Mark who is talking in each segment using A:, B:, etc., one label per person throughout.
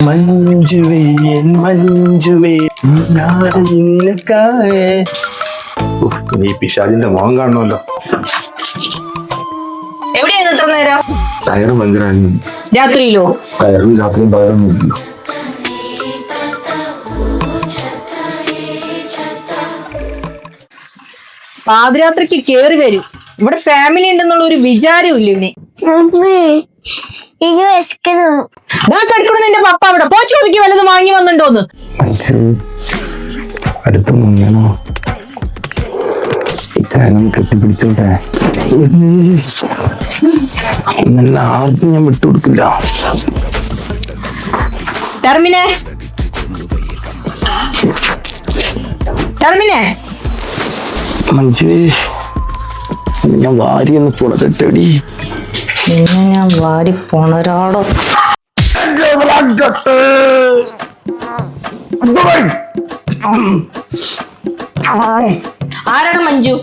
A: മഞ്ജുവേ മഞ്ജുവേ ഈ പിശാചിന്റെ മുഖം കാണണമല്ലോ.
B: എവിടെയായിരുന്നു ഇത്ര നേരം?
A: ടയർ ഭയങ്കര
B: രാത്രിയിലോ?
A: ടയറും രാത്രിയും ടയറൊന്നും ഇല്ല.
B: പാതിരാത്രിക്ക് കേറി വരും. ഇവിടെ ഫാമിലി ഉണ്ടെന്നുള്ള ഒരു വിചാരം ഇല്ല ഇനി. നിന്റെ പപ്പ അവിടെ പോ, ചോദിക്ക് വല്ലതും വാങ്ങി വന്നിട്ടോന്ന്.
A: അടുത്ത് മുങ്ങനോ കെട്ടിപ്പിടിച്ചോട്ടെ. നല്ല ആർക്കും ഞാൻ വിട്ടുകൊടുക്കില്ല.
B: ടെർമിനെ ടെർമിനെ
A: മഞ്ജുവേ, ഞാൻ വാരി ഒന്ന് പുണരട്ടെടി.
B: പിന്നെ ഞാൻ വാരി പോണൊരാളോ. ആരാണ് മഞ്ജു?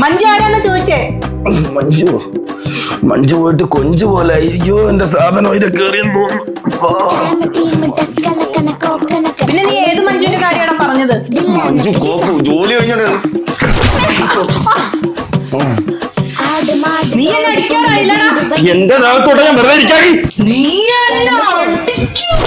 B: മഞ്ജു ആരാന്ന് ചോദിച്ചേ?
A: മഞ്ജു മഞ്ജു പോയിട്ട് കൊഞ്ചു പോലെ. അയ്യോ, എന്റെ സാധനം ഇതിൽ കേറിയെന്ന് തോന്നുന്നു.
B: പിന്നെ നീ ഏത് മഞ്ജുവിന്റെ കാര്യമാണ് പറഞ്ഞത്?
A: മഞ്ജു കോപ്പു ജോലി കഴിഞ്ഞാണ്.
B: നീ എന്നെ അടിക്കാറായില്ലടാ.
A: എന്റെ ദേഹത്തോടെ ഞാൻ വെറുതെ ഇരിക്കാടി.
B: നീ എന്നെ അടിക്കും.